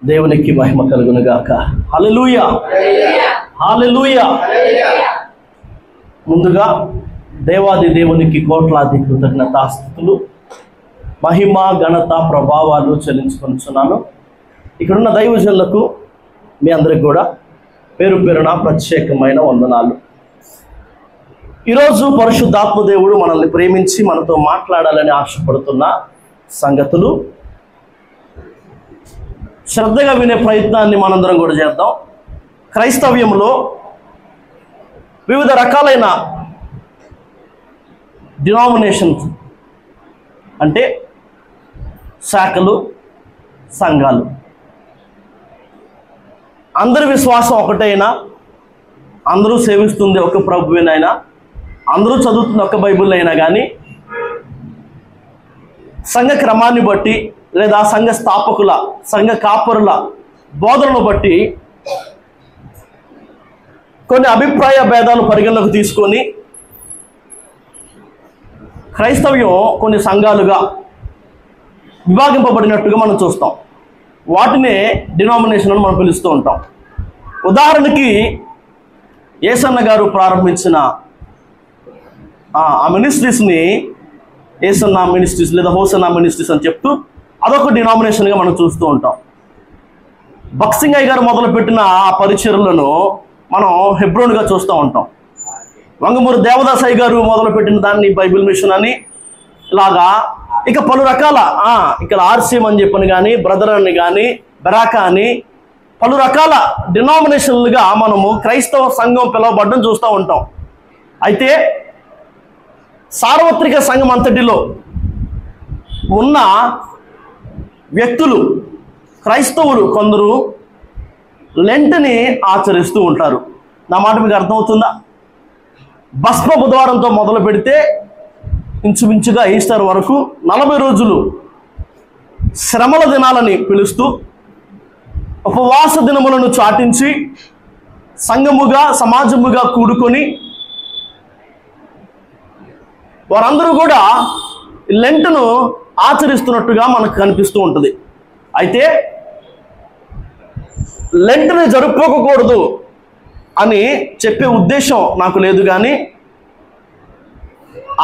దేవునికి మహిమ కలుగును గాక. హల్లెలూయా, హల్లెలూయా. ముందుగా దేవాది దేవునికి కోట్లాది కృతజ్ఞతాస్తుతులు, మహిమ ఘనత ప్రభావాలు చెల్లించుకొనుచున్నాను. ఇక్కడున్న దైవజనులకు మీ అందరికి కూడా పేరు పేరున ప్రత్యేకమైన వందనాలు. ఈరోజు పరిశుద్ధాత్మ దేవుడు మనల్ని ప్రేమించి మనతో మాట్లాడాలని ఆశపడుతున్న సంగతులు శ్రద్ధగా వినే ప్రయత్నాన్ని మనందరం కూడా చేద్దాం. క్రైస్తవ్యంలో వివిధ రకాలైన డినామినేషన్స్ అంటే శాఖలు, సంఘాలు. అందరి విశ్వాసం ఒకటైనా, అందరూ సేవిస్తుంది ఒక ప్రభువేనైనా, అందరూ చదువుతున్న ఒక బైబిల్ అయినా కానీ సంఘ క్రమాన్ని బట్టి లేదా సంఘ స్థాపకుల, సంఘ కాపరుల బోధనను బట్టి కొన్ని అభిప్రాయ భేదాలు పరిగణలోకి తీసుకొని క్రైస్తవ్యం కొన్ని సంఘాలుగా విభాగింపబడినట్టుగా మనం చూస్తాం. వాటినే డినామినేషన్ అని మనం పిలుస్తూ ఉంటాం. ఉదాహరణకి యేసన్న గారు ప్రారంభించిన ఆ మినిస్ట్రీస్ని యేసన్న మినిస్ట్రీస్ లేదా హోసన్న మినిస్ట్రీస్ అని చెప్తూ అదొక డినామినేషన్గా మనం చూస్తూ ఉంటాం. బక్సింగయ్య గారు మొదలుపెట్టిన ఆ పరిచర్లను మనం హెబ్రోన్గా చూస్తూ ఉంటాం. వంగమూరు దేవదాసయ్య గారు మొదలుపెట్టిన దాన్ని బైబిల్ మిషన్ అని, ఇలాగా ఇక పలు రకాల ఇక్కడ ఆర్సీఎం అని చెప్పని కానీ, బ్రదర్ అని కానీ, బెరాకా అని పలు రకాల డినామినేషన్లుగా మనము క్రైస్తవ సంఘం పిలువబడ్డం చూస్తూ ఉంటాం. అయితే సార్వత్రిక సంఘం అంతటిలో ఉన్న వ్యక్తులు, క్రైస్తవులు కొందరు లెంట్ని ఆచరిస్తూ ఉంటారు. నా మాట మీకు అర్థమవుతుందా? భస్మ బుధవారంతో మొదలు పెడితే ఇంచుమించుగా ఈస్టర్ వరకు 40 రోజులు శ్రమల దినాలని పిలుస్తూ ఉపవాస దినములను చాటించి సంఘముగా, సమాజముగా కూడుకొని వారందరూ కూడా లెంట్ను ఆచరిస్తున్నట్టుగా మనకు కనిపిస్తూ ఉంటుంది. అయితే లెంట్ని జరుపుకోకూడదు అని చెప్పే ఉద్దేశం నాకు లేదు, కానీ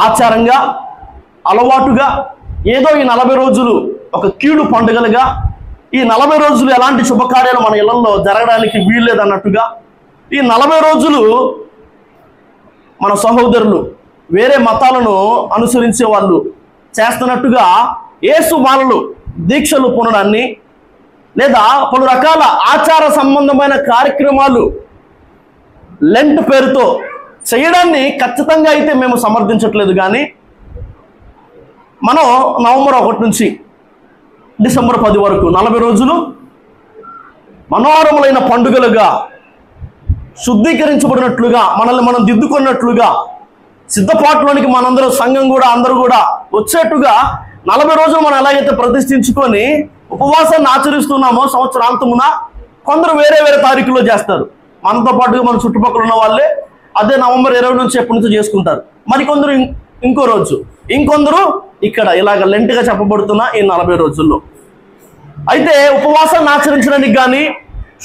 ఆచారంగా, అలవాటుగా ఏదో ఈ 40 రోజులు ఒక కీడు పండుగలుగా, ఈ 40 రోజులు ఎలాంటి శుభకార్యాలు మన ఇళ్లలో జరగడానికి వీల్లేదన్నట్టుగా, ఈ 40 రోజులు మన సహోదరులు వేరే మతాలను అనుసరించే వాళ్ళు చేస్తున్నట్టుగా యేసు బాలలు దీక్షలు పొందడాన్ని లేదా పలు రకాల ఆచార సంబంధమైన కార్యక్రమాలు లెంట్ పేరుతో చేయడాన్ని ఖచ్చితంగా అయితే మేము సమర్థించట్లేదు. కానీ మనం నవంబర్ 1 నుంచి డిసెంబర్ 10 వరకు 40 రోజులు మనోహరములైన పండుగలుగా, శుద్ధీకరించబడినట్లుగా, మనల్ని మనం దిద్దుకున్నట్లుగా, సిద్ధపాటులోనికి మనందరూ సంఘం కూడా అందరూ కూడా వచ్చేట్టుగా 40 రోజులు మనం ఎలాగైతే ప్రతిష్ఠించుకొని ఉపవాసాన్ని ఆచరిస్తున్నామో సంవత్సరాంతమున, కొందరు వేరే వేరే తారీఖులో చేస్తారు. మనతో పాటుగా మన చుట్టుపక్కల ఉన్న వాళ్ళే అదే నవంబర్ 20 నుంచి ఎప్పటి నుంచో చేసుకుంటారు. మరికొందరు ఇంకో రోజు, ఇంకొందరు ఇక్కడ ఇలాగ లెంట్గా చెప్పబడుతున్న ఈ 40 రోజుల్లో. అయితే ఉపవాసాన్ని ఆచరించడానికి కానీ,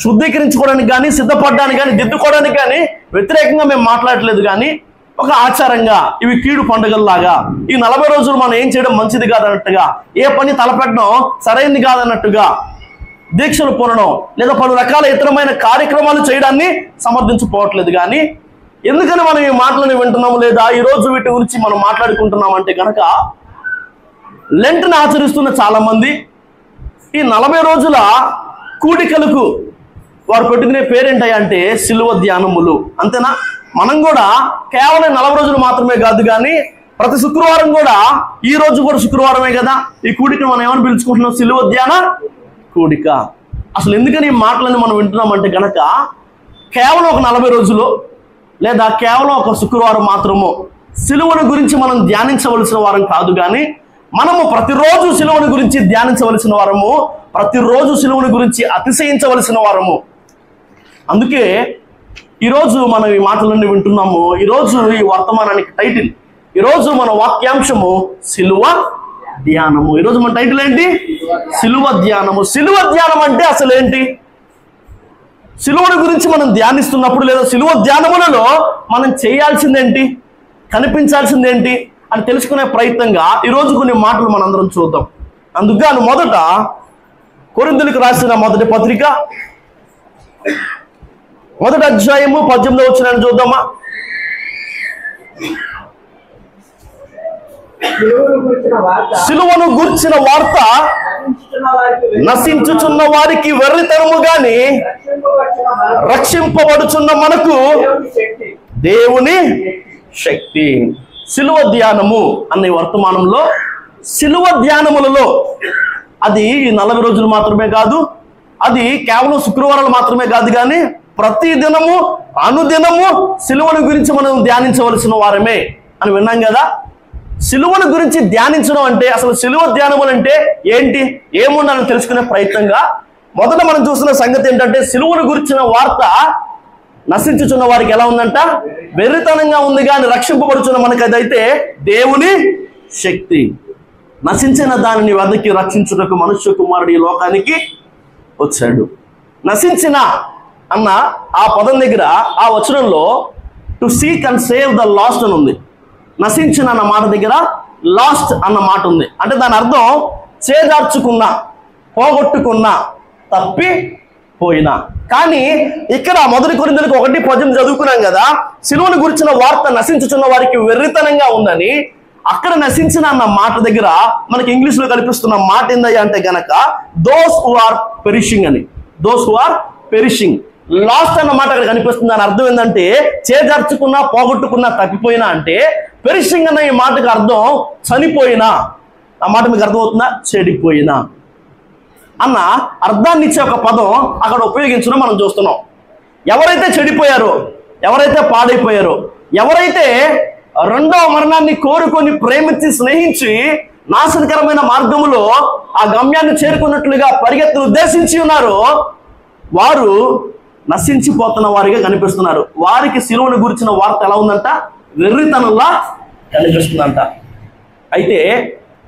శుద్ధీకరించుకోవడానికి కానీ, సిద్ధపడడానికి కానీ, దిద్దుకోవడానికి కానీ వ్యతిరేకంగా మేము మాట్లాడలేదు. కానీ ఒక ఆచారంగా ఇవి కీడు పండుగల్లాగా ఈ 40 రోజులు మనం ఏం చేయడం మంచిది కాదన్నట్టుగా, ఏ పని తలపెట్టడం సరైనది కాదన్నట్టుగా దీక్షలు పొందడం లేదా పలు రకాల ఇతరమైన కార్యక్రమాలు చేయడాన్ని సమర్థించుకోవట్లేదు. కానీ ఎందుకని మనం ఈ మాటలను వింటున్నాము లేదా ఈరోజు వీటి గురించి మనం మాట్లాడుకుంటున్నామంటే కనుక, లెంట్ని ఆచరిస్తున్న చాలామంది ఈ 40 రోజుల కూడికలకు వారు పెట్టుకునే పేరేంటాయంటే సిలువ ధ్యానములు. అంతేనా? మనం కూడా కేవలం 40 రోజులు మాత్రమే కాదు, కానీ ప్రతి శుక్రవారం కూడా, ఈ రోజు కూడా శుక్రవారమే కదా, ఈ కూడికను మనం ఏమని పిలుచుకుంటున్నాం? సిలువ ధ్యాన కూడిక. అసలు ఎందుకని ఈ మాటలని మనం వింటున్నామంటే కనుక, కేవలం ఒక 40 రోజులు లేదా కేవలం ఒక శుక్రవారం మాత్రము సిలువను గురించి మనం ధ్యానించవలసిన వారం కాదు, కానీ మనము ప్రతిరోజు సిలువను గురించి ధ్యానించవలసిన వారము, ప్రతిరోజు సిలువను గురించి అతిశయించవలసిన వారము. అందుకే ఈరోజు మనం ఈ మాటలన్నీ వింటున్నాము. ఈరోజు ఈ వర్తమానానికి టైటిల్, ఈరోజు మన వాక్యాంశము సిలువ ధ్యానము. ఈరోజు మన టైటిల్ ఏంటి? సిలువ ధ్యానము. సిలువ ధ్యానం అంటే అసలు ఏంటి? సిలువను గురించి మనం ధ్యానిస్తున్నప్పుడు లేదా సిలువ ధ్యానములలో మనం చేయాల్సిందేంటి, కనిపించాల్సిందేంటి అని తెలుసుకునే ప్రయత్నంగా ఈరోజు కొన్ని మాటలు మనందరం చూద్దాం. అందుకని మొదట కొరింథీయులకు రాసిన మొదటి పత్రిక 1వ అధ్యాయము 18వ వచనాన్ని చూద్దామా? సిలువను గూర్చిన వార్త నశించుచున్న వారికి వెర్రితనము గాని రక్షింపబడుచున్న మనకు దేవుని శక్తి. సిలువ ధ్యానము అనే వర్తమానంలో సిలువ ధ్యానములలో అది 40 రోజులు మాత్రమే కాదు, అది కేవలం శుక్రవారాలు మాత్రమే కాదు, కానీ ప్రతి దినము అనుదినము సిలువను గురించి మనం ధ్యానించవలసిన వారమే అని విన్నాం కదా. సిలువను గురించి ధ్యానించడం అంటే అసలు సిలువ ధ్యానములు అంటే ఏంటి, ఏముండాలని తెలుసుకునే ప్రయత్నంగా మొదట మనం చూస్తున్న సంగతి ఏంటంటే, సిలువను గురించిన వార్త నశించుచున్న వారికి ఎలా ఉందంట? వెర్రితనంగా ఉంది, కానీ రక్షింపబడుచున్న మనకి అదైతే దేవుని శక్తి. నశించిన దానిని వెదకి రక్షించుటకు మనుష్య కుమారుడు ఈ లోకానికి వచ్చాడు. నశించిన అన్న ఆ పదం దగ్గర ఆ వచనంలో to seek and save the last అని ఉంది. నశించిన అన్న మాట దగ్గర లాస్ట్ అన్న మాట ఉంది. అంటే దాని అర్థం చేజార్చుకున్న, పోగొట్టుకున్న, తప్పిపోయిన. కానీ ఇక్కడ 1 కొరింథీయులకు 1:18 చదువుకున్నాం కదా, సిలువను గురించిన వార్త నశించుచున్న వారికి వెర్రితనంగా ఉందని. అక్కడ నశించిన అన్న మాట దగ్గర మనకి ఇంగ్లీష్ లో కనిపిస్తున్న మాట ఏందయ్యా అంటే గనక దోస్ హు ఆర్ పెరిషింగ్ అని. Those who are perishing. Last అన్న మాట అక్కడ కనిపిస్తుంది. దాని అర్థం ఏంటంటే చేజార్చుకున్నా, పోగొట్టుకున్నా, తప్పిపోయినా. అంటే పెరిషింగ్ అన్న ఈ మాటకు అర్థం చనిపోయినా. ఆ మాట మీకు అర్థమవుతుందా? చెడిపోయినా అన్న అర్థాన్ని ఇచ్చే ఒక పదం అక్కడ ఉపయోగించడం మనం చూస్తున్నాం. ఎవరైతే చెడిపోయారో, ఎవరైతే పాడైపోయారో, ఎవరైతే రెండవ మరణాన్ని కోరుకొని ప్రేమించి స్నేహించి నాశనకరమైన మార్గములో ఆ గమ్యాన్ని చేరుకున్నట్లుగా పరిగెత్తును ఉద్దేశించి ఉన్నారో, వారు నశించిపోతున్న వారిగా కనిపిస్తున్నారు. వారికి సిలువను గురించిన వార్త ఎలా ఉందంట? వెర్రితనంలా కనిపిస్తుందంట. అయితే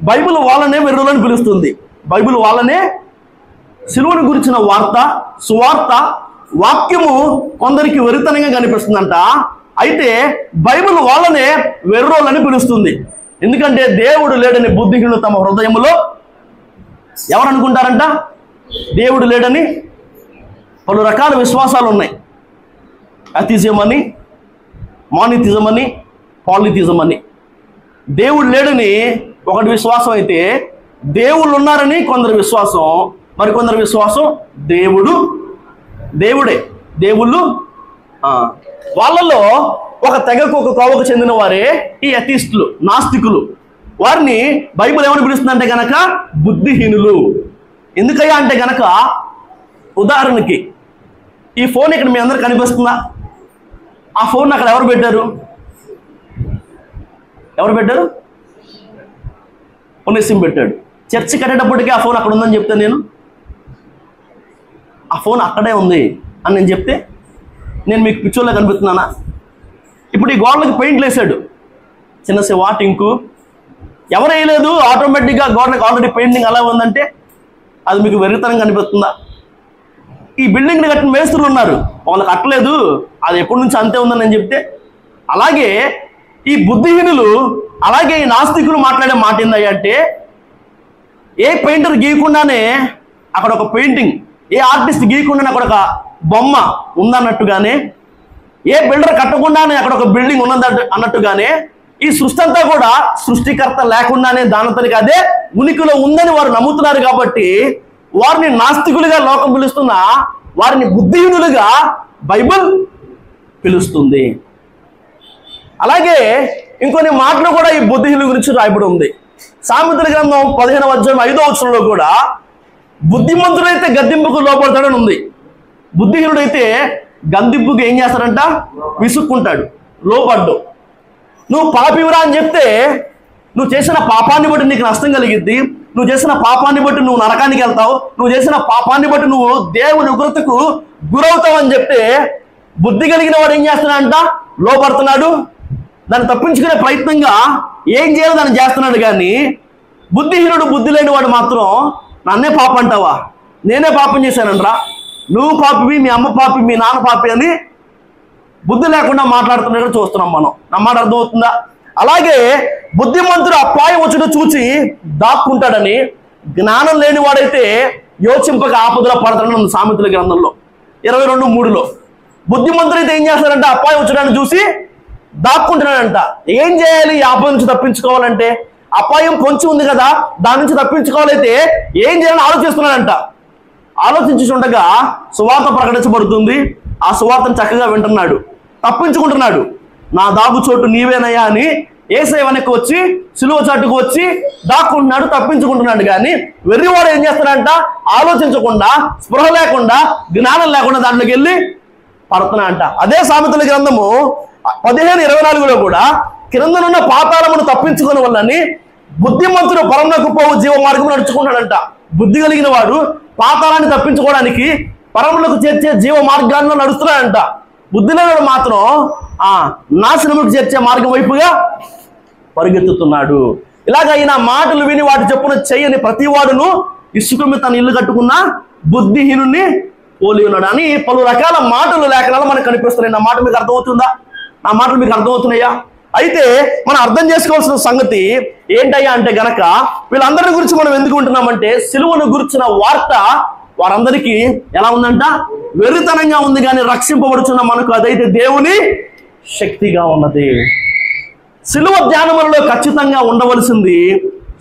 బైబిల్ వాళ్ళనే వెర్రులని పిలుస్తుంది. బైబిల్ వాళ్ళనే సిలువను గురించిన వార్త, సువార్త, వాక్యము కొందరికి వెర్రితనంగా కనిపిస్తుందంట. అయితే బైబిల్ వాళ్ళనే వెర్రోలని పిలుస్తుంది. ఎందుకంటే దేవుడు లేడని బుద్ధిహీనులు తమ హృదయములో ఎవరు అనుకుంటారంట? దేవుడు లేడని పలు రకాల విశ్వాసాలు ఉన్నాయి. అథిజం అని, మానిథిజం అని, పాలిథిజం అని. దేవుడు లేడని ఒకటి విశ్వాసం అయితే, దేవుళ్ళు ఉన్నారని కొందరు విశ్వాసం. మరికొందరు విశ్వాసం దేవుడే, దేవుళ్ళు. వాళ్ళలో ఒక తెగకు, ఒక కోవకు చెందిన వారే ఈ అథిస్టులు, నాస్తికులు. వారిని బైబిల్ ఏమని పిలుస్తుందంటే గనక బుద్ధిహీనులు. ఎందుకయ్యా అంటే గనక, ఉదాహరణకి ఈ ఫోన్ ఇక్కడ మీ అందరికి కనిపిస్తుందా? ఆ ఫోన్ అక్కడ ఎవరు పెట్టారు? ఒనేసిం పెట్టాడు. చర్చి కట్టేటప్పటికీ ఆ ఫోన్ అక్కడ ఉందని చెప్తే, నేను ఆ ఫోన్ అక్కడే ఉంది అని నేను చెప్తే నేను మీకు పిక్చర్లో కనిపిస్తున్నానా? ఇప్పుడు ఈ గోడలకు పెయింట్లు వేసాడు, చిన్న వాటింకు ఎవరు వేయలేదు, ఆటోమేటిక్గా గోడలకు ఆల్రెడీ పెయింటింగ్ అలా ఉందంటే అది మీకు వెర్రితనం కనిపిస్తుందా? ఈ బిల్డింగ్ని కట్టిన మేస్త్రులు ఉన్నారు, వాళ్ళకి కట్టలేదు, అది ఎప్పటి నుంచి అంతే ఉందని నేను చెప్తే. అలాగే ఈ బుద్ధిహీనులు, అలాగే ఈ నాస్తికులు మాట్లాడే మాట ఏందయ్యా అంటే, ఏ పెయింటర్ గీయకుండానే అక్కడ ఒక పెయింటింగ్, ఏ ఆర్టిస్ట్ గీయకుండానే అక్కడ ఒక బొమ్మ ఉందన్నట్టుగానే, ఏ బిల్డర్ కట్టకుండానే అక్కడ ఒక బిల్డింగ్ ఉన్నది అన్నట్టుగానే, ఈ సృష్టి అంతా కూడా సృష్టికర్త లేకుండానే దానంతరికి అదే ఉనికిలో ఉందని వారు నమ్ముతున్నారు. కాబట్టి వారిని నాస్తికులుగా లోకం పిలుస్తున్నా, వారిని బుద్ధిహీనులుగా బైబిల్ పిలుస్తుంది. అలాగే ఇంకొన్ని మాటలు కూడా ఈ బుద్ధిహీనుల గురించి రాయబడి ఉంది. సామెతల గ్రంథం 15వ అధ్యాయం 5వ వచనంలో కూడా బుద్ధిమంతుడైతే గద్దింపుకు లోపడతాడని ఉంది. బుద్ధిహీనుడైతే గద్దింపుకు ఏం చేస్తాడంట? విసుక్కుంటాడు, లోపడ్డు. నువ్వు పాపివిరా అని చెప్తే నువ్వు చేసిన పాపాన్ని బట్టి నీకు నష్టం కలిగిద్ది, నువ్వు చేసిన పాపాన్ని బట్టి నువ్వు నరకానికి వెళ్తావు, నువ్వు చేసిన పాపాన్ని బట్టి నువ్వు దేవుని ఉగ్రతకు గురవుతావు అని చెప్తే బుద్ధి కలిగిన వాడు ఏం చేస్తున్నాడంట? లోపడుతున్నాడు. దాన్ని తప్పించుకునే ప్రయత్నంగా ఏం చేయాలో దాన్ని చేస్తున్నాడు. కానీ బుద్ధిహీనుడు, బుద్ధి లేని వాడు మాత్రం నన్నే పాప అంటావా, నేనే పాపం చేశానరా, నువ్వు పాపివి, మీ అమ్మ పాపి, మీ నాన్న పాపి అని బుద్ధి లేకుండా మాట్లాడుతున్నట్టు చూస్తున్నాం మనం. నా మాట అర్థమవుతుందా? అలాగే బుద్ధిమంతుడు అపాయం వచ్చుట చూచి దాక్కుంటాడని, జ్ఞానం లేని వాడైతే యోచింపక ఆపదలో పడతాడని సామెతల గ్రంథంలో 22:3. బుద్ధిమంతుడు అయితే ఏం చేస్తాడంటే అపాయం వచ్చడాన్ని చూసి దాక్కుంటున్నాడంట. ఏం చేయాలి ఈ ఆపద నుంచి తప్పించుకోవాలంటే? అపాయం కొంచెం ఉంది కదా, దాని నుంచి తప్పించుకోవాలైతే ఏం చేయాలని ఆలోచిస్తున్నాడంట. ఆలోచించుండగా సువార్త ప్రకటించబడుతుంది. ఆ సువార్తను చక్కగా వింటున్నాడు, తప్పించుకుంటున్నాడు. నా దాగు చోటు నీవేనయ్యా అని యేసయ్య వెనక్కి వచ్చి సిలువ చాటుకు వచ్చి దాక్కుంటున్నాడు, తప్పించుకుంటున్నాడు. కానీ వెర్రివాడు ఏం చేస్తాడంట? ఆలోచించకుండా, స్పృహ లేకుండా, జ్ఞానం లేకుండా దాంట్లోకి వెళ్ళి పడుతున్నాడంట. అదే సామెతల గ్రంథము 15:24లో కూడా క్రిందనున్న పాతాళమును తప్పించుకునే వాళ్ళని బుద్ధిమంతుడు పరమునకు పోవు జీవ మార్గం నడుచుకుంటాడంట. బుద్ధి కలిగిన వాడు పాతాళాన్ని తప్పించుకోవడానికి పరములకు చేర్చే జీవ మార్గాల్లో నడుస్తున్నాడంట. బుద్ధి లేనివాడు మాత్రం నాశనముకు చేర్చే మార్గం వైపుగా పరిగెత్తుతున్నాడు. ఇలాగ ఈయన మాటలు విని వాటి చెప్పున చేయని ప్రతి వాడును ఇసుక మీద తన ఇల్లు కట్టుకున్న బుద్ధిహీనుని పోలి ఉన్నాడు అని పలు రకాల మాటలు లేఖనాలు మనకు కనిపిస్తున్నాయి. నా మాట మీకు అర్థమవుతుందా? నా మాటలు మీకు అర్థమవుతున్నాయా? అయితే మనం అర్థం చేసుకోవాల్సిన సంగతి ఏంటయ్యా అంటే గనక వీళ్ళందరి గురించి మనం ఎందుకు ఉంటున్నామంటే సిలువను గురించిన వార్త వారందరికీ ఎలా ఉందంట? వెర్రితనంగా ఉంది. కానీ రక్షింపబడుచున్న మనకు అదైతే దేవుని శక్తిగా ఉన్నది. సిలువ ధ్యానములలో ఖచ్చితంగా ఉండవలసింది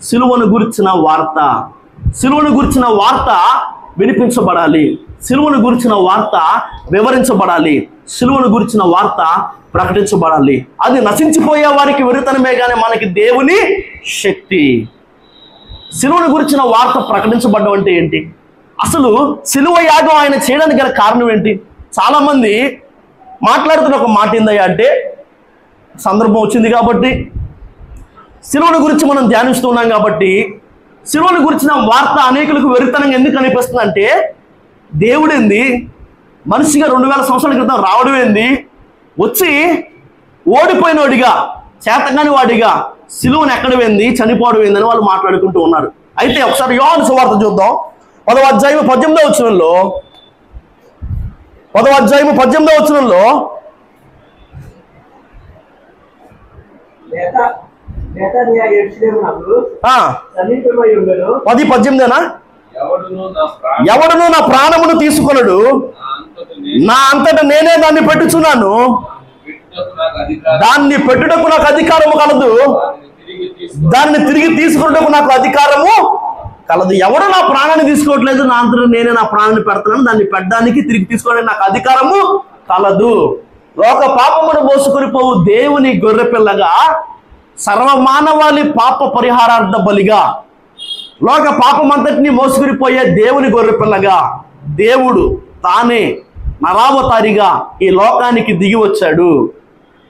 సిలువను గురించిన వార్త. సిలువను గురించిన వార్త వినిపించబడాలి, సిలువను గురించిన వార్త వివరించబడాలి, సిలువను గురించిన వార్త ప్రకటించబడాలి. అది నశించిపోయే వారికి వెర్రితనమే కానీ మనకి దేవుని శక్తి. సిలువను గురించిన వార్త ప్రకటించబడడం అంటే ఏంటి? అసలు సిలువ యాగం ఆయన చేయడానికి గల కారణం ఏంటి? చాలా మంది మాట్లాడుతున్న ఒక మాట ఏందయ్యా అంటే, సందర్భం వచ్చింది కాబట్టి, సిలువను గురించి మనం ధ్యానిస్తున్నాం కాబట్టి, సిలువను గురించిన వార్త అనేకులకు వెర్రితనంగా ఎందుకు అనిపిస్తుంది అంటే, దేవుడేంది మనిషిగా 2000 సంవత్సరాల క్రితం రావడం ఏంది, వచ్చి ఓడిపోయినోడిగా, చేతగాని వాడిగా సిలువను ఎక్కడమేంది, చనిపోవడం ఏందని వాళ్ళు మాట్లాడుకుంటూ ఉన్నారు. అయితే ఒకసారి యోహాను సువార్త చూద్దాం. 10వ అధ్యాయం 18వ వచనంలో, 10వ అధ్యాయం 18వ వచనంలో 10:18 ఎవడును నా ప్రాణమును తీసుకొనడు, నా అంతటా నేనే దాన్ని పెట్టుచున్నాను, దాన్ని పెట్టుటకు నాకు అధికారము కలదు, దాన్ని తిరిగి తీసుకున్నటకు నాకు అధికారము కలదు. ఎవడు నా ప్రాణాన్ని తీసుకోవట్లేదు, నా అంతటా నేనే నా ప్రాణాన్ని పెడుతున్నాను, దాన్ని పెట్టడానికి తిరిగి తీసుకోవడానికి నాకు అధికారము కలదు. లోక పాపమును మోసుకొని పోవు దేవుని గొర్రె పిల్లగా, సర్వమానవాళి పాప పరిహారార్థ బలిగా, లోక పాపమంతటిని మోసుకొని పోయే దేవుని గొర్రె పిల్లగా దేవుడు తానే నరావతారిగా ఈ లోకానికి దిగి వచ్చాడు.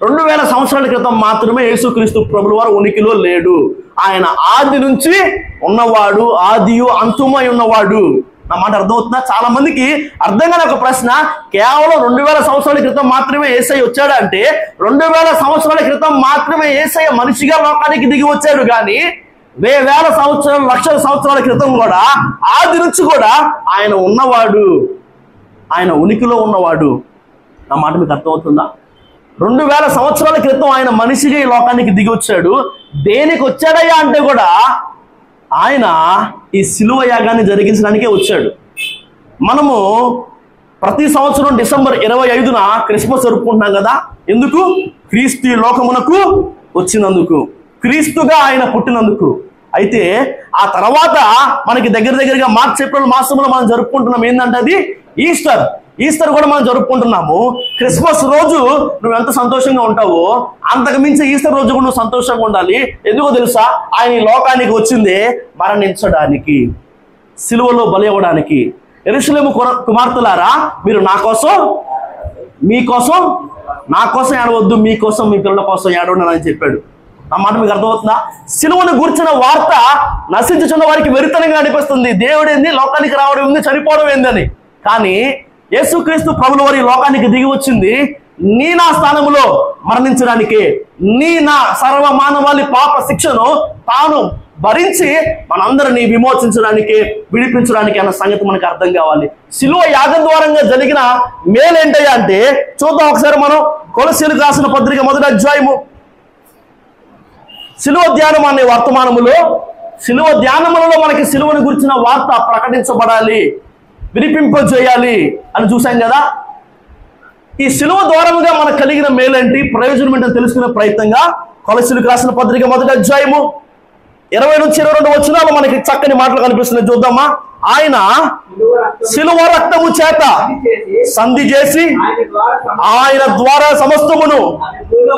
2000 సంవత్సరాల క్రితం మాత్రమే యేసుక్రీస్తు ప్రభుల వారు ఉనికిలో లేడు. ఆయన ఆది నుంచి ఉన్నవాడు, ఆదియు అంతుమై ఉన్నవాడు. నా మాట అర్థమవుతుందా? చాలా మందికి అర్థం కాని ఒక ప్రశ్న, కేవలం 2000 సంవత్సరాల క్రితం మాత్రమే యేసయ్య వచ్చాడు అంటే, 2000 సంవత్సరాల క్రితం మాత్రమే యేసయ్య మనిషిగా లోకానికి దిగి వచ్చాడు. కానీ వేల సంవత్సరాలు, లక్షల సంవత్సరాల క్రితం కూడా, ఆది నుంచి కూడా ఆయన ఉన్నవాడు, ఆయన ఉనికిలో ఉన్నవాడు. నా మాట మీకు అర్థమవుతుందా? 2000 సంవత్సరాల క్రితం ఆయన మనిషిగా ఈ లోకానికి దిగి వచ్చాడు. దేనికి వచ్చాడయ్యా అంటే కూడా ఆయన ఈ సిలువ యాగాన్ని జరిగించడానికే వచ్చాడు. మనము ప్రతి సంవత్సరం డిసెంబర్ 25న క్రిస్మస్ జరుపుకుంటున్నాం కదా. ఎందుకు? క్రీస్తు ఈ లోకమునకు వచ్చినందుకు, క్రీస్తుగా ఆయన పుట్టినందుకు. అయితే ఆ తర్వాత మనకి దగ్గరగా మార్చి ఏప్రిల్ మాసంలో మనం జరుపుకుంటున్నాం ఏంటంటే అది ఈస్టర్. ఈస్టర్ కూడా మనం జరుపుకుంటున్నాము. క్రిస్మస్ రోజు నువ్వు ఎంత సంతోషంగా ఉంటావో అంతకు మించి ఈస్టర్ రోజు కూడా నువ్వు సంతోషంగా ఉండాలి. ఎందుకో తెలుసా? ఆయన ఈ లోకానికి వచ్చిందే మరణించడానికి, సిలువలో బలి అవ్వడానికి. యెరూషలేము కుమార్తెలారా, మీరు నా కోసం, మీకోసం, నా కోసం ఏడవద్దు, మీకోసం, మీ పిల్లల కోసం ఏడవండి అని చెప్పాడు. నా మాట మీకు అర్థమవుతుందా? సిలువను గూర్చిన వార్త నశించుచున్న వారికి వెరితనంగా అనిపిస్తుంది. దేవుడేంది, లోకానికి రావడం ఏంది, చనిపోవడం ఏందని. కానీ యేసుక్రీస్తు ప్రభుల వారి లోకానికి దిగి వచ్చింది నీ నా స్థానంలో మరణించడానికి, నీ నా సర్వ మానవాళి పాప శిక్షను తాను భరించి మనందరినీ విమోచించడానికి, విడిపించడానికి అన్న సంగతి మనకు అర్థం కావాలి. శిలువ యాగం ద్వారంగా జరిగిన మేలేంటయ్యా అంటే చూద్దాం ఒకసారి. మనం కొలస్సీయులకు రాసిన పత్రిక 1వ అధ్యాయము శిలువ ధ్యానం అనే వర్తమానములో, శిలువ ధ్యానములలో మనకి శిలువను గురించిన వార్త ప్రకటించబడాలి, వినిపింపజేయాలి అని చూసాం కదా. ఈ శిలువ ద్వారముగా మనకు కలిగిన మేలేంటి, ప్రయోజనం ఏంటని తెలుసుకునే ప్రయత్నంగా కొలస్సీయులకు రాసిన పత్రిక 1వ అధ్యాయము 20 నుంచి 22 వచనాలు మనకి చక్కని మాటలు కనిపిస్తున్నాయి. చూద్దామా. ఆయన శిలువ రక్తము చేత సంధి చేసి ఆయన ద్వారా సమస్తమును,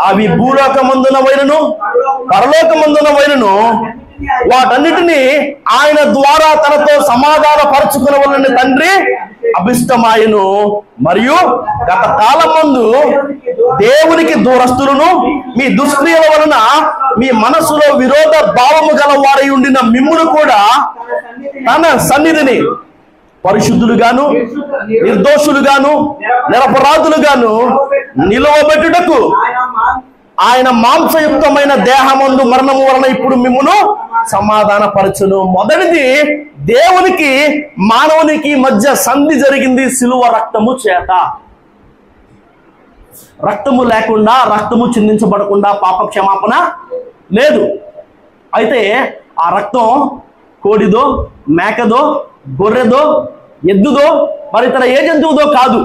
అవి భూలోకమందున వైనను పరలోకమందున వైనను, వాటన్నిటినీ ఆయన ద్వారా తనతో సమాధాన పరచుకునవలెనని తండ్రి అభిష్టమాయను. మరియు గత కాలం ముందు దేవునికి దూరస్తులను మీ దుష్క్రియల వలన మీ మనసులో విరోధ భావము గల వారై ఉండిన మిమ్మును కూడా తన సన్నిధిని పరిశుద్ధులుగాను, నిర్దోషులుగాను, నిరపరాధులుగాను నిలవబెట్టుటకు ఆయన మాంసయుక్తమైన దేహమందు మరణము వలన ఇప్పుడు మిమ్మును సమాధాన పరచును. మొదటిది, దేవునికి మానవునికి మధ్య సంధి జరిగింది శిలువ రక్తము చేత. రక్తము లేకుండా, రక్తము చిందించబడకుండా పాప క్షమాపణ లేదు. అయితే ఆ రక్తం కోడిదో, మేకదో, గొర్రెదో, ఎద్దుదో, మరి ఇతర ఏ జంతువుదో కాదు.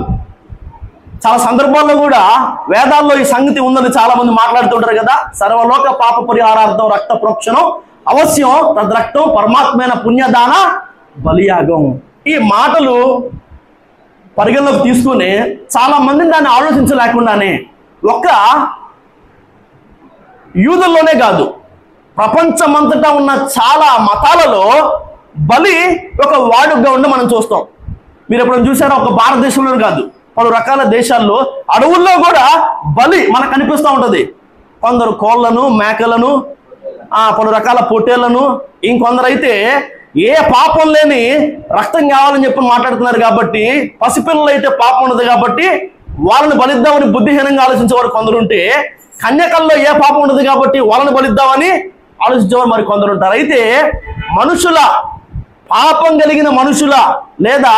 చాలా సందర్భాల్లో కూడా వేదాల్లో ఈ సంగతి ఉందని చాలా మంది మాట్లాడుతుంటారు కదా. సర్వలోక పాప పరిహారార్థం రక్త ప్రోక్షణం అవశ్యం, తద్రక్తం పరమాత్మైన పుణ్యదాన బలియాగం. ఈ మాటలు పరిగణలోకి తీసుకుని చాలా మందిని దాన్ని ఆలోచించలేకుండానే, ఒక్క యూదుల్లోనే కాదు ప్రపంచమంతటా ఉన్న చాలా మతాలలో బలి ఒక వాడుకగా ఉండి మనం చూస్తాం. మీరు ఎప్పుడైనా చూసారా? ఒక భారతదేశంలో కాదు, పలు రకాల దేశాల్లో అడవుల్లో కూడా బలి మనకు కనిపిస్తూ ఉంటుంది. కొందరు కోళ్లను, మేకలను, పలు రకాల పొట్టేళ్లను, ఇంకొందరు అయితే ఏ పాపం లేని రక్తం కావాలని చెప్పి మాట్లాడుతున్నారు కాబట్టి, పసిపిల్లలు అయితే పాపం ఉండదు కాబట్టి వాళ్ళని బలిద్దామని బుద్ధిహీనంగా ఆలోచించేవారు కొందరు ఉంటే, కన్యకల్లో ఏ పాపం ఉండదు కాబట్టి వాళ్ళని బలిద్దామని ఆలోచించేవారు మరి కొందరు ఉంటారు. అయితే మనుషుల, పాపం కలిగిన మనుషుల లేదా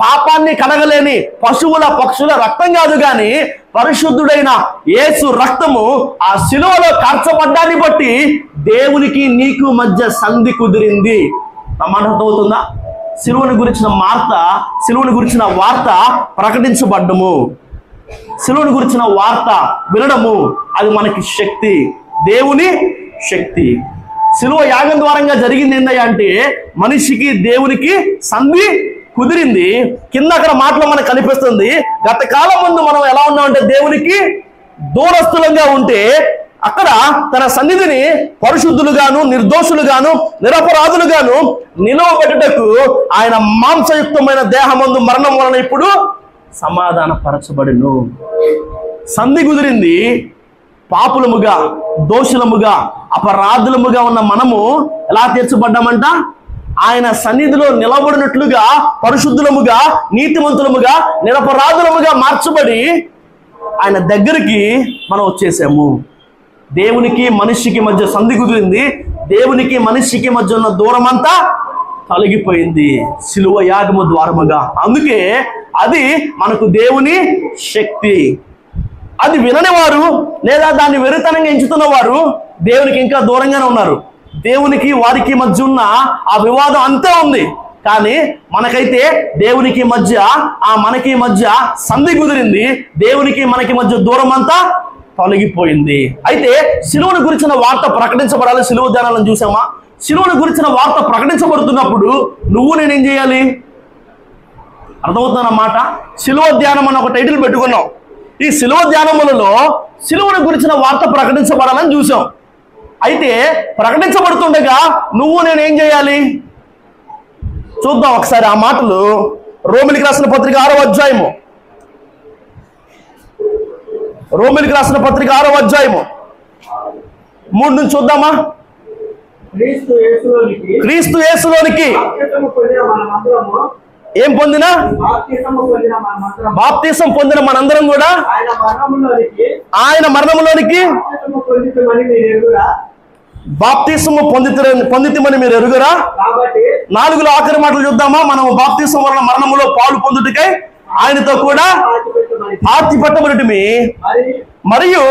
పాపాన్ని కడగలేని పశువుల, పక్షుల రక్తం కాదు కానీ పరిశుద్ధుడైన యేసు రక్తము ఆ శిలువలో కార్చబడ్డాన్ని బట్టి దేవునికి నీకు మధ్య సంధి కుదిరింది. మాట అర్థమవుతుందా? శిలువను గురించిన వార్త ప్రకటించబడ్డము, శిలువను గురించిన వార్త వినడము, అది మనకి శక్తి, దేవుని శక్తి. శిలువ యాగం ద్వారంగా జరిగింది ఏంటంటే అంటే మనిషికి దేవునికి సంధి కుదిరింది. కింద అక్కడ మాటలో మనకు కనిపిస్తుంది, గత కాలం ముందు మనం ఎలా ఉన్నామంటే దేవునికి దూరస్తులంగా ఉంటే అక్కడ తన సన్నిధిని పరిశుద్ధులుగాను, నిర్దోషులుగాను, నిరపరాధులుగాను నిలవబెట్టుటకు ఆయన మాంసయుక్తమైన దేహమందు మరణం వలన ఇప్పుడు సమాధాన పరచబడును. సంధి కుదిరింది. పాపులముగా, దోషులముగా, అపరాధులముగా ఉన్న మనము ఎలా తీర్చబడ్డామంట? ఆయన సన్నిధిలో నిలబడినట్లుగా పరిశుద్ధులముగా, నీతిమంతులముగా, నిరపరాధులముగా మార్చబడి ఆయన దగ్గరికి మనం వచ్చేసాము. దేవునికి మనిషికి మధ్య సంధి కుదిరింది. దేవునికి మనిషికి మధ్య ఉన్న దూరం అంతా తొలగిపోయింది శిలువ యాగము ద్వారముగా. అందుకే అది మనకు దేవుని శక్తి. అది వినని వారు లేదా దాన్ని వెరితనంగా ఎంచుతున్న వారు దేవునికి ఇంకా దూరంగానే ఉన్నారు. దేవునికి వారికి మధ్య ఉన్న ఆ వివాదం అంతే ఉంది. కానీ మనకైతే దేవునికి మధ్య, మనకి మధ్య సంధి కుదిరింది. దేవునికి మనకి మధ్య దూరం అంతా తొలగిపోయింది. అయితే శిలువను గురించిన వార్త ప్రకటించబడాలి. శిలువ ధ్యానాలను చూసామా? శిలువను గురించిన వార్త ప్రకటించబడుతున్నప్పుడు నువ్వు నేనేం చేయాలి? అర్థమవుతుందన్నమాట. శిలువ ధ్యానం అని ఒక టైటిల్ పెట్టుకున్నాం. ఈ శిలువ ధ్యానములలో శిలువను గురించిన వార్త ప్రకటించబడాలని చూసాం. అయితే ప్రకటించబడుతుండగా నువ్వు నేనేం చేయాలి చూద్దాం ఒకసారి. ఆ మాటలు రోమిలికి రాసిన పత్రిక 6వ అధ్యాయము, రోమిలికి రాసిన పత్రిక 6వ అధ్యాయము 3 నుంచి చూద్దామా? క్రీస్తు యేసులోనికి ఏం పొందినా? బాప్తిసం పొందిన మనందరం కూడా ఆయన మరణములోనికి బాప్తిసము పొందితిమని మీరు ఎరుగురా. 4లో ఆఖరి మాటలు చూద్దామా. మనం బాప్తిసం వలన మరణములో పాలు పొందుటకై ఆయనతో కూడా పాతి పట్టబడితిమి, మరియు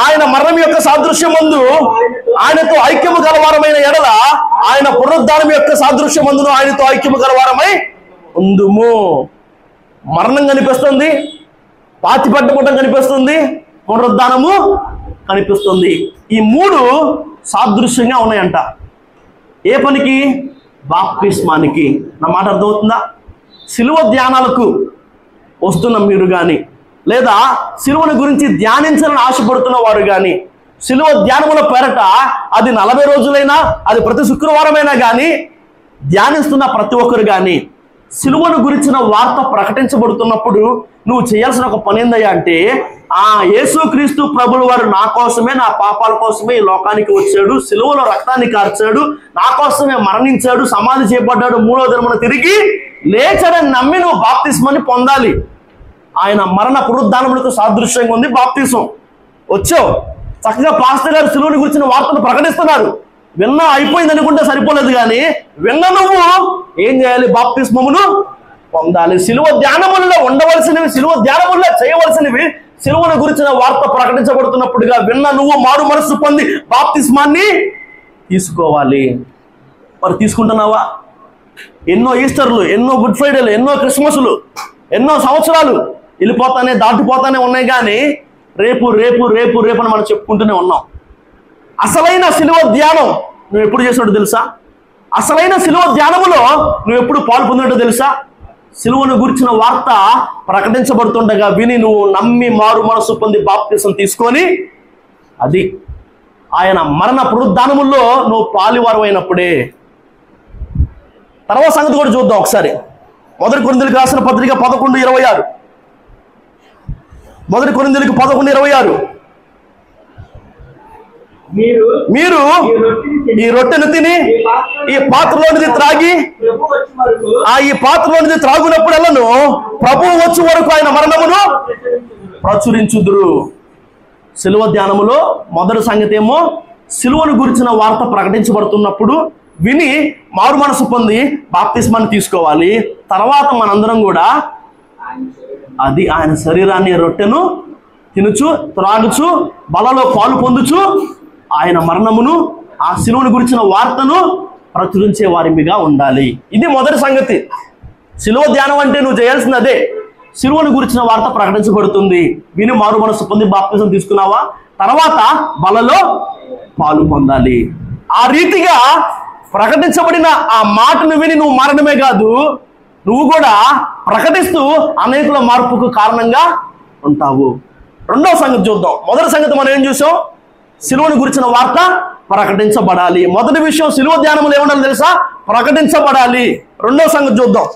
ఆయన మరణం యొక్క సాదృశ్యమందు ఆయనతో ఐక్యము గలవారమైన ఎడల ఆయన పునరుద్ధానం యొక్క సాదృశ్యమందును ఆయనతో ఐక్యము గలవారమై ఉందుము. మరణం కనిపిస్తుంది, పాతి పట్టబడటం కనిపిస్తుంది, పునరుద్ధానము కనిపిస్తుంది. ఈ 3 సాదృశ్యంగా ఉన్నాయంట. ఏ పనికి? బాప్తిస్మానికి. నా మాట అర్థమవుతుందా? సిలువ ధ్యానాలకు వస్తున్న మీరు కానీ, లేదా సిలువను గురించి ధ్యానించాలని ఆశపడుతున్న వారు కానీ, సిలువ ధ్యానముల పేరట అది 40 రోజులైనా, అది ప్రతి శుక్రవారమైనా కానీ ధ్యానిస్తున్న ప్రతి ఒక్కరు కానీ, సిలువను గురించిన వార్త ప్రకటించబడుతున్నప్పుడు నువ్వు చేయాల్సిన ఒక పని ఏందయ్యా అంటే, యేసుక్రీస్తు ప్రభువు వారు నా కోసమే, నా పాపాల కోసమే ఈ లోకానికి వచ్చాడు, సిలువలో రక్తాన్ని కార్చాడు, నా కోసమే మరణించాడు, సమాధి చేయబడ్డాడు, 3వ దినమున తిరిగి లేచాడని నమ్మి నువ్వు బాప్తిస్మాన్ని పొందాలి. ఆయన మరణ పునరుద్ధానములకు సాదృశ్యంగా ఉంది బాప్తిసం. వచ్చావు, చక్కగా పాస్టర్ గారు సిలువను గురించిన వార్తను ప్రకటిస్తున్నారు, విన్నా అయిపోయింది అనుకుంటే సరిపోలేదు, కానీ విన్న నువ్వు ఏం చేయాలి? బాప్తిస్మమును పొందాలి. సిలువ ధ్యానములలో ఉండవలసినవి, సిలువ ధ్యానములలో చేయవలసినవి, సిలువను గురించిన వార్త ప్రకటించబడుతున్నప్పుడుగా విన్న నువ్వు మారు మనస్సు పొంది బాప్తిస్మాన్ని తీసుకోవాలి. మరి తీసుకుంటున్నావా? ఎన్నో ఈస్టర్లు, ఎన్నో గుడ్ ఫ్రైడేలు, ఎన్నో క్రిస్మస్లు, ఎన్నో సంవత్సరాలు వెళ్ళిపోతానే దాటిపోతానే ఉన్నాయి, కానీ రేపు రేపు రేపు రేపు అని మనం చెప్పుకుంటూనే ఉన్నాం. అసలైన సిలువ ధ్యానం నువ్వు ఎప్పుడు చేసినట్టు తెలుసా? అసలైన సిలువ ధ్యానములో నువ్వు ఎప్పుడు పాలు పొందినట్టు తెలుసా? సిలువను గురించిన వార్త ప్రకటించబడుతుండగా విని నువ్వు నమ్మి మారు మనసు పొంది బాప్తిసం తీసుకొని, అది ఆయన మరణ పునరుద్ధానముల్లో నువ్వు పాలివారు అయినప్పుడే. తర్వాత సంగతి కూడా చూద్దాం ఒకసారి. 1 కొరింథీయులకు రాసిన పత్రిక 11:26. 1 కొరింథీయులకు 11:26. మీరు ఈ రొట్టెను తిని ఈ పాత్రలోనిది త్రాగి, ఈ పాత్రలోనిది త్రాగునప్పుడల్లను ప్రభువు వచ్చే వరకు ఆయన మరణమును ప్రచురించుదురు. సిలువ ధ్యానములో మొదటి సంగతి ఏమో సిలువను గురించిన వార్త ప్రకటించబడుతున్నప్పుడు విని మారు మనసు పొంది బాప్తిస్మాన్ని తీసుకోవాలి. తర్వాత మనందరం కూడా అది ఆయన శరీరాన్ని, రొట్టెను తినుచు త్రాగుచు బలలో పాలు పొందుచు ఆయన మరణమును, ఆ సిలువను గురించిన వార్తను ప్రచురించే వారిగా ఉండాలి. ఇది మొదటి సంగతి. సిలువ ధ్యానం అంటే నువ్వు చేయాల్సింది అదే. సిలువను గురించిన వార్త ప్రకటించబడుతుంది, విని మారు మనసు పొంది బాప్తిసం తీసుకున్నావా, తర్వాత బలలో పాలు పొందాలి. ఆ రీతిగా ప్రకటించబడిన ఆ మాటను విని నువ్వు మారడమే కాదు, నువ్వు కూడా ప్రకటిస్తూ అనేకుల మార్పుకు కారణంగా ఉంటావు. రెండవ సంగతి చూద్దాం. మొదటి సంగతి మనం ఏం చూసాం? సిలువను గురించిన వార్త ప్రకటించబడాలి. మొదటి విషయం సిలువ ధ్యానములు ఏమన్నా తెలుసా? ప్రకటించబడాలి. రెండవ సంగతి చూద్దాం.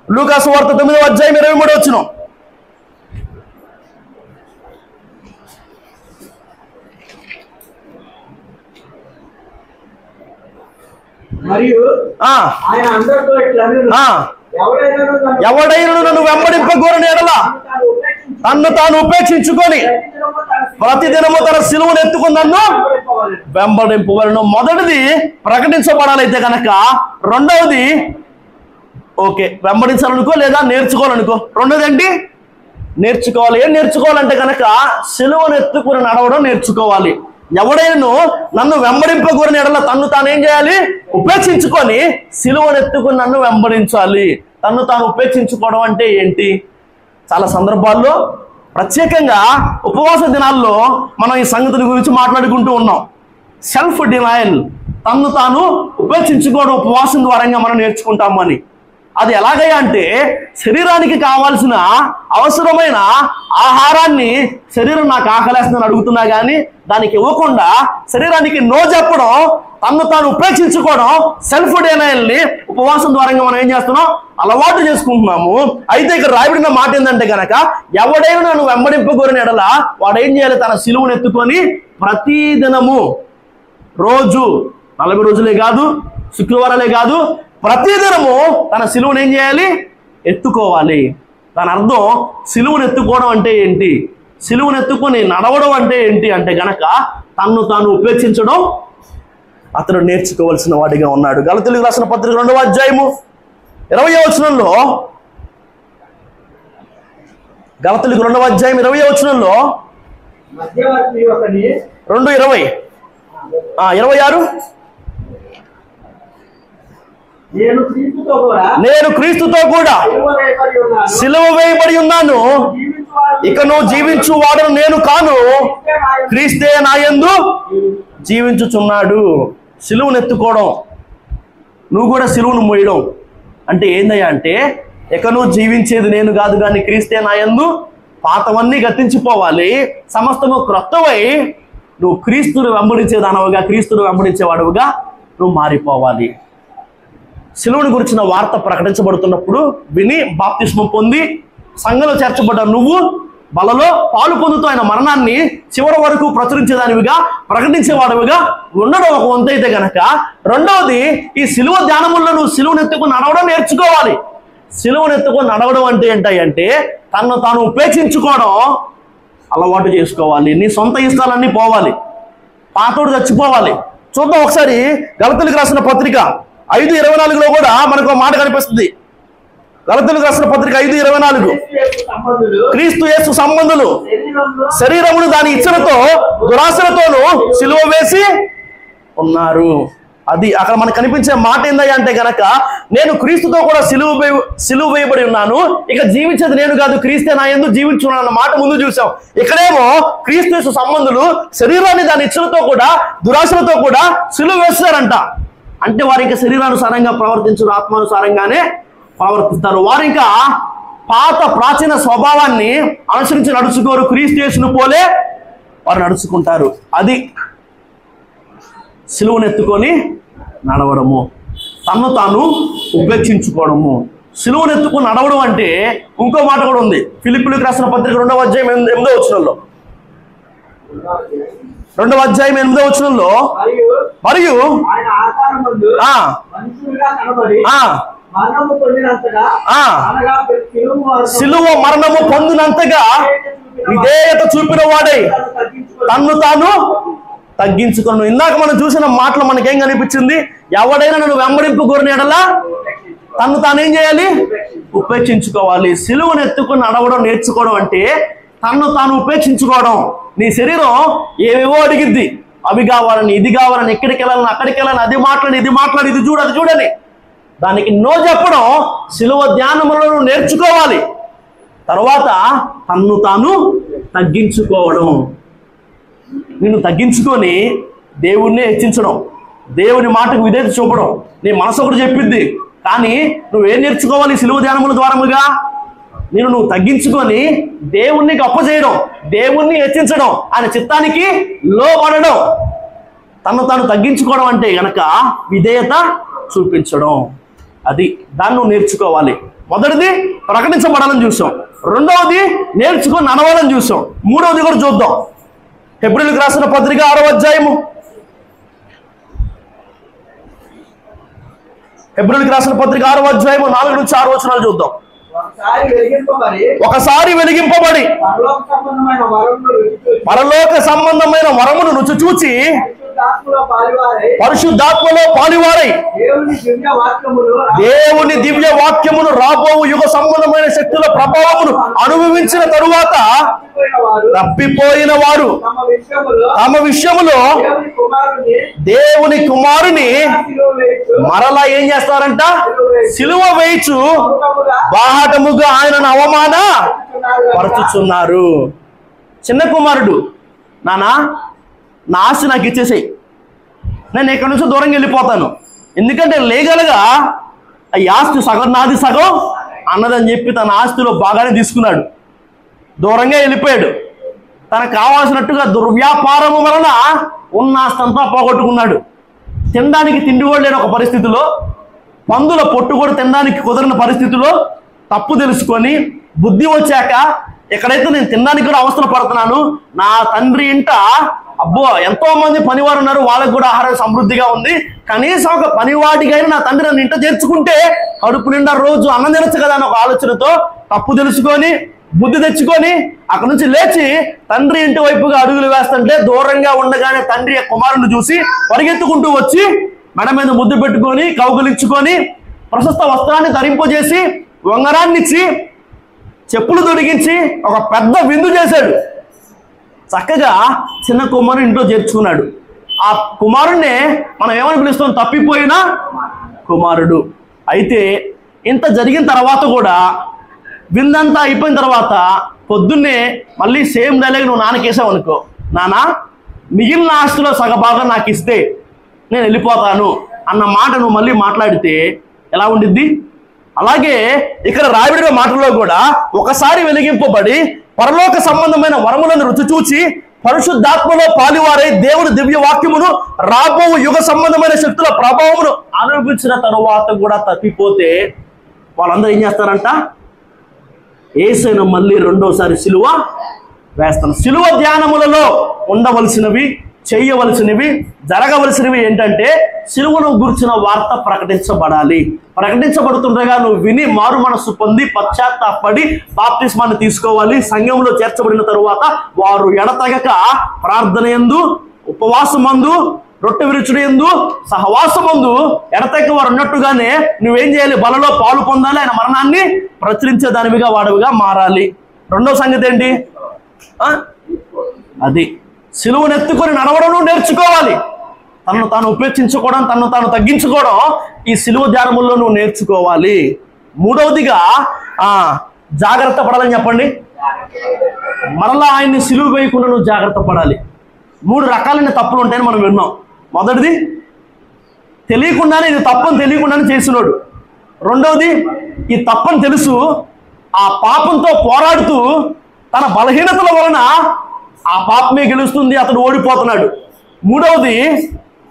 లూకా సువార్త 9వ అధ్యాయం 23వ వచనం. మరియు ఎవడైనా నన్ను వెంబడింపగోరని ఎడల తన్ను తాను ఉపేక్షించుకొని ప్రతిదినము తన సిలువను ఎత్తుకుని నన్ను వెంబడింపవలను. మొదటిది ప్రకటించబడాలైతే కనుక, రెండవది ఓకే వెంబడించాలనుకో లేదా నేర్చుకోవాలనుకో. రెండోది ఏంటి? నేర్చుకోవాలి. ఏం నేర్చుకోవాలంటే కనుక సిలువను ఎత్తుకుని నడవడం నేర్చుకోవాలి. ఎవడైనా నన్ను వెంబడింపగోరని ఎడల తన్ను తాను ఏం చేయాలి? ఉపేక్షించుకొని సిలువను ఎత్తుకుని నన్ను వెంబడించాలి. తన్ను తాను ఉపేక్షించుకోవడం అంటే ఏంటి? చాలా సందర్భాల్లో ప్రత్యేకంగా ఉపవాస దినాల్లో మనం ఈ సంగతుల గురించి మాట్లాడుకుంటూ ఉన్నాం. సెల్ఫ్ డినయల్, తన్ను తాను ఉపేక్షించుకోవడం ఉపవాసం ద్వారంగా మనం నేర్చుకుంటాము అని. అది ఎలాగయ్యా అంటే, శరీరానికి కావాల్సిన అవసరమైన ఆహారాన్ని శరీరం నాకు ఆకలేస్తుందని అడుగుతున్నా కానీ దానికి ఇవ్వకుండా శరీరానికి నో చెప్పడం, తన్ను తాను ఉపేక్షించుకోవడం, సెల్ఫ్ డినయల్ని ఉపవాసం ద్వారంగా మనం ఏం చేస్తున్నాం? అలవాటు చేసుకుంటున్నాము. అయితే ఇక్కడ రాయబడిన మాట ఏంటంటే కనుక, ఎవడైనా నన్ను వెంబడింపగోరిన ఎడల వాడు ఏం చేయాలి? తన సిలువను ఎత్తుకొని ప్రతి దినము, రోజు 40 రోజులే కాదు, శుక్రవారాలే కాదు, ప్రతిదినము తన సిలువను ఏం చేయాలి? ఎత్తుకోవాలి. దాని అర్థం సిలువను ఎత్తుకోవడం అంటే ఏంటి? సిలువను ఎత్తుకొని నడవడం అంటే ఏంటి అంటే గనక తన్ను తాను ఉపేక్షించడం అతడు నేర్చుకోవలసిన వాడిగా ఉన్నాడు. గలతీయులకు రాసిన పత్రిక 2వ అధ్యాయము 20వ వచనంలో, గలతీయులకు 2వ అధ్యాయం 20వ వచనంలో, మధ్యవర్తి ఒకని 2:20, 26, నేను క్రీస్తుతో కూడా సిలువ వేయబడి ఉన్నాను. ఇక నువ్వు జీవించు వాడను నేను కాను, క్రీస్తే నా యందు జీవించుచున్నాడు. సిలువను ఎత్తుకోవడం, నువ్వు కూడా సిలువను మోయడం అంటే ఏందయ్యా అంటే, ఇక నువ్వు జీవించేది నేను కాదు కానీ క్రీస్తే నా యందు, పాతవన్నీ గతించిపోవాలి, సమస్తము క్రొత్తవై నువ్వు క్రీస్తును వెంబడించేదానవుగా, క్రీస్తును వెంబడించేవాడుగా నువ్వు మారిపోవాలి. సిలువను గురించిన వార్త ప్రకటించబడుతున్నప్పుడు విని బాప్తిస్మం పొంది సంఘంలో చేర్చబడ్డ నువ్వు బలలో పాలు పొందుతూ ఆయన మరణాన్ని చివరి వరకు ప్రచురించేదానివిగా, ప్రకటించేవాడివిగా ఉండడం ఒక వంతు అయితే గనక, రెండవది ఈ సిలువ ధ్యానముల్లో నువ్వు సిలువనెత్తుకుని నడవడం నేర్చుకోవాలి. సిలువనెత్తుకుని నడవడం అంటే ఏంటంటే తను తాను ఉపేక్షించుకోవడం అలవాటు చేసుకోవాలి. నీ సొంత ఇష్టాలన్నీ పోవాలి, పాతోడు చచ్చిపోవాలి. చూద్దాం ఒకసారి గలతీయులకు రాసిన పత్రిక 5:24లో కూడా మనకు మాట కనిపిస్తుంది. గలతీయులకు రాసిన పత్రిక 5:24, క్రీస్తు యేసు సంబంధులు శరీరమును దాని ఇచ్చలతో దురాశలతోనూ సిలువ వేసి ఉన్నారు. అది అక్కడ మనకు కనిపించే మాట ఏందయ్యా అంటే గనక, నేను క్రీస్తుతో కూడా సిలువ వేయబడి ఉన్నాను, ఇక జీవించేది నేను కాదు క్రీస్తే నా యందు జీవించున్నాను అన్న మాట ముందు చూసాం. ఇక్కడేమో క్రీస్తు యేసు సంబంధులు శరీరాన్ని దాని ఇచ్చలతో కూడా దురాశలతో కూడా సిలువ వేస్తారంట. అంటే వారు ఇంకా శరీరానుసారంగా ప్రవర్తించరు, ఆత్మానుసారంగానే ప్రవర్తిస్తారు. వారు ఇంకా పాత ప్రాచీన స్వభావాన్ని అనుసరించి నడుచుకోరు, క్రీస్తు యేసును పోలే వారు నడుచుకుంటారు. అది సిలువనెత్తుకొని నడవడము, తను తాను ఉపేక్షించుకోవడము. సిలువనెత్తుకొని నడవడం అంటే ఇంకో మాట కూడా ఉంది. ఫిలిప్పీయులకు రాసిన పత్రిక 2వ అధ్యాయం 8వ వచనంలో, 2వ అధ్యాయం 8వ వచనంలో, మరియు సిలువ మరణము పొందినంతగా విధేయత చూపిన వాడై తన్ను తాను తగ్గించుకోను. ఇందాక మనం చూసిన మాటలు మనకేం కనిపించింది? ఎవడైనా నన్ను వెంబడింపు కోరిన ఎడలా తన్ను తాను ఏం చేయాలి? ఉపేక్షించుకోవాలి. సిలువను ఎత్తుకుని నడవడం నేర్చుకోవడం అంటే తన్ను తాను ఉపేక్షించుకోవడం. నీ శరీరం ఏవేవో అడిగిద్ది, అవి కావాలని, ఇది కావాలని, ఎక్కడికి వెళ్ళాలని, అక్కడికి వెళ్ళాలని, అది మాట్లాడి, ఇది మాట్లాడి, ఇది చూడు, అది చూడని, దానికి నో చెప్పడం సిలువ ధ్యానములో నేర్చుకోవాలి. తర్వాత తన్ను తాను తగ్గించుకోవడం, నిన్ను తగ్గించుకొని దేవుణ్ణి హెచ్చించడం, దేవుని మాటకు విధేయత చూపడం. నీ మనసు ఒకటి చెప్పిద్ది, కానీ నువ్వేం నేర్చుకోవాలి? సిలువ ధ్యానముల ద్వారముగా నువ్వు తగ్గించుకొని దేవుణ్ణి గొప్ప చేయడం, దేవుణ్ణి హెచ్చించడం, ఆయన చిత్తానికి లోబడడం. తను తాను తగ్గించుకోవడం అంటే గనక విధేయత చూపించడం. అది దాన్ని నువ్వు నేర్చుకోవాలి. మొదటిది ప్రకటించబడాలని చూసాం, రెండవది నేర్చుకొని నడవాలని చూసాం, మూడవది కూడా చూద్దాం. హెబ్రీయులకు రాసిన పత్రిక 6వ అధ్యాయము, హెబ్రీయులకు రాసిన పత్రిక 6వ అధ్యాయము 4 నుంచి 6 వచనాలు చూద్దాం. ఒకసారి వెలిగింపబడి పరలోక సంబంధమైన వరమును రుచి చూచి పరిశుద్ధాత్మలో పాలివారై దేవుని దివ్య వాక్యమును రాబో యుగ సంబంధమైన శక్తుల ప్రభావమును అనుభవించిన తరువాత తప్పిపోయిన వారు తమ విషయములో దేవుని కుమారుని మరలా ఏం చేస్తారంట? సిలువ వేయచ్చు బాహటముగా ఆయనను అవమాన పరచుచున్నారు. చిన్న కుమారుడు, నానా నా ఆస్తి నాకు ఇచ్చేసాయి, నేను ఎక్కడి నుంచో దూరంగా వెళ్ళిపోతాను, ఎందుకంటే లీగల్గా ఈ ఆస్తి సగం నాది సగం అన్నదని చెప్పి తన ఆస్తిలో బాగానే తీసుకున్నాడు, దూరంగా వెళ్ళిపోయాడు. తనకు కావాల్సినట్టుగా దుర్వ్యాపారము వలన ఉన్న ఆస్తి అంతా పోగొట్టుకున్నాడు. తినడానికి తిండి కూడా లేని ఒక పరిస్థితిలో, పందుల పొట్టు కూడా తినడానికి కుదరని పరిస్థితిలో తప్పు తెలుసుకొని బుద్ధి వచ్చాక, ఎక్కడైతే నేను తినడానికి కూడా అవసరం పడుతున్నాను, నా తండ్రి ఇంట అబ్బో ఎంతో మంది పనివారు ఉన్నారు, వాళ్ళకు కూడా ఆహారం సమృద్ధిగా ఉంది, కనీసం ఒక పనివాటికైనా నా తండ్రి నన్ను ఇంట చేర్చుకుంటే కడుపు నిండా రోజు అన్నం తినచ్చు కదా అని ఒక ఆలోచనతో తప్పు తెలుసుకొని బుద్ధి తెచ్చుకొని అక్కడి నుంచి లేచి తండ్రి ఇంటి వైపుగా అడుగులు వేస్తుంటే దూరంగా ఉండగానే తండ్రి ఆ కుమారుని చూసి పరిగెత్తుకుంటూ వచ్చి మెడ మీద ముద్దు పెట్టుకొని కౌగులించుకొని ప్రశస్త వస్త్రాన్ని ధరింపజేసి ఉంగరాన్ని ఇచ్చి చెప్పులు తొడిగించి ఒక పెద్ద విందు చేశాడు. చక్కగా చిన్న కుమారుని ఇంట్లో చేర్చుకున్నాడు. ఆ కుమారుణ్ణే మనం ఏమని పిలుస్తాం? తప్పిపోయిన కుమారుడు. అయితే ఇంత జరిగిన తర్వాత కూడా విందంతా అయిపోయిన తర్వాత పొద్దున్నే మళ్ళీ సేమ్ డైలాగ్ నువ్వు నాన్నకేసావు అనుకో, నాన్న మిగిలిన ఆస్తిలో సగభాగం నాకు ఇస్తే నేను వెళ్ళిపోతాను అన్న మాట నువ్వు మళ్ళీ మాట్లాడితే ఎలా ఉండిద్ది? అలాగే ఇక్కడ రావిడిన మాటల్లో కూడా ఒకసారి వెలిగింపబడి పరలోక సంబంధమైన వరములను రుచి చూచి పరిశుద్ధాత్మలో పాలివారై దేవుని దివ్య వాక్యమును రాబో యుగ సంబంధమైన శక్తుల ప్రభావమును అనుభవించిన తరువాత కూడా తప్పిపోతే వాళ్ళందరూ ఏం చేస్తారంట? యేసును మళ్ళీ రెండోసారి సిలువ వేస్తాను. సిలువ ధ్యానములలో ఉండవలసినవి, చేయవలసినవి, జరగవలసినవి ఏంటంటే సిలువను గురించిన వార్త ప్రకటించబడాలి. ప్రకటించబడుతుండగా నువ్వు విని మారు మనస్సు పొంది పశ్చాత్తాపడి బాప్తిస్మాన్ని తీసుకోవాలి. సంఘంలో చేర్చబడిన తరువాత వారు ఎడతెగక ప్రార్థన యందు, ఉపవాసమందు, రొట్టె విరుచుడు యందు, సహవాసమందు ఎడతెగక వారు ఉన్నట్టుగానే నువ్వేం చేయాలి? బలలో పాలు పొందాలి. ఆయన మరణాన్ని ప్రచురించే దానివిగా వాడవిగా మారాలి. రెండో సంగతి ఏంటి? అది సిలువను ఎత్తుకొని నడవడం నేర్చుకోవాలి. తనను తాను ఉపేక్షించుకోవడం, తనను తాను తగ్గించుకోవడం ఈ సిలువ ధ్యానముల్లో నువ్వు నేర్చుకోవాలి. మూడవదిగా జాగ్రత్త పడాలని చెప్పండి. మరలా ఆయన్ని సిలువ వేయకుండా నువ్వు జాగ్రత్త పడాలి. 3 రకాలైన తప్పులు ఉంటాయని మనం విన్నాం. మొదటిది తెలియకుండానే, ఇది తప్పని తెలియకుండానే చేసినోడు. రెండవది ఈ తప్పని తెలుసు ఆ పాపంతో పోరాడుతూ తన బలహీనతల వలన ఆ పాపమే గెలుస్తుంది, అతడు ఓడిపోతున్నాడు. మూడవది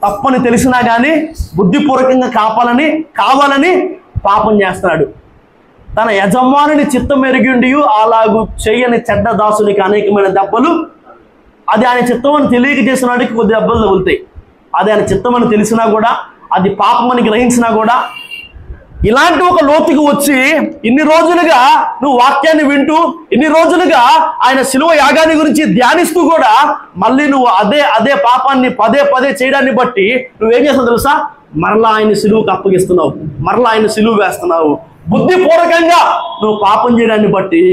తప్పని తెలిసినా కానీ బుద్ధిపూర్వకంగా కావాలని పాపం చేస్తున్నాడు. తన యజమానుని చిత్తం ఎరిగిండి అలాగూ చేయని చెడ్డ దాసునికి అనేకమైన దెబ్బలు, అది ఆయన చిత్తం అని తెలియక చేసిన వాడికి కొద్ది దెబ్బలు తగులుతాయి. అది ఆయన చిత్తం అని తెలిసినా కూడా, అది పాపమని గ్రహించినా కూడా, ఇలాంటి ఒక లోతుకు వచ్చి ఇన్ని రోజులుగా నువ్వు వాక్యాన్ని వింటూ, ఇన్ని రోజులుగా ఆయన శిలువ యాగాన్ని గురించి ధ్యానిస్తూ కూడా మళ్ళీ నువ్వు అదే పాపాన్ని పదే పదే చేయడాన్ని బట్టి నువ్వేం చేస్తావు తెలుసా? మరలా ఆయన శిలువకు అప్పగిస్తున్నావు, మరలా ఆయన శిలువ వేస్తున్నావు. బుద్ధిపూర్వకంగా నువ్వు పాపం చేయడాన్ని బట్టి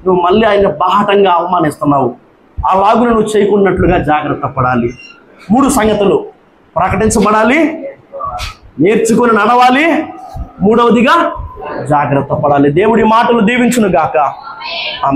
నువ్వు మళ్ళీ ఆయన బాహటంగా అవమానిస్తున్నావు. అలాగూ నువ్వు చేయకున్నట్లుగా జాగ్రత్త పడాలి. 3 సంగతులు: ప్రకటించబడాలి, నేర్చుకుని నడవాలి, మూడవదిగా జాగ్రత్త పడాలి. దేవుడి మాటలు దీవించును గాక. ఆమేన్.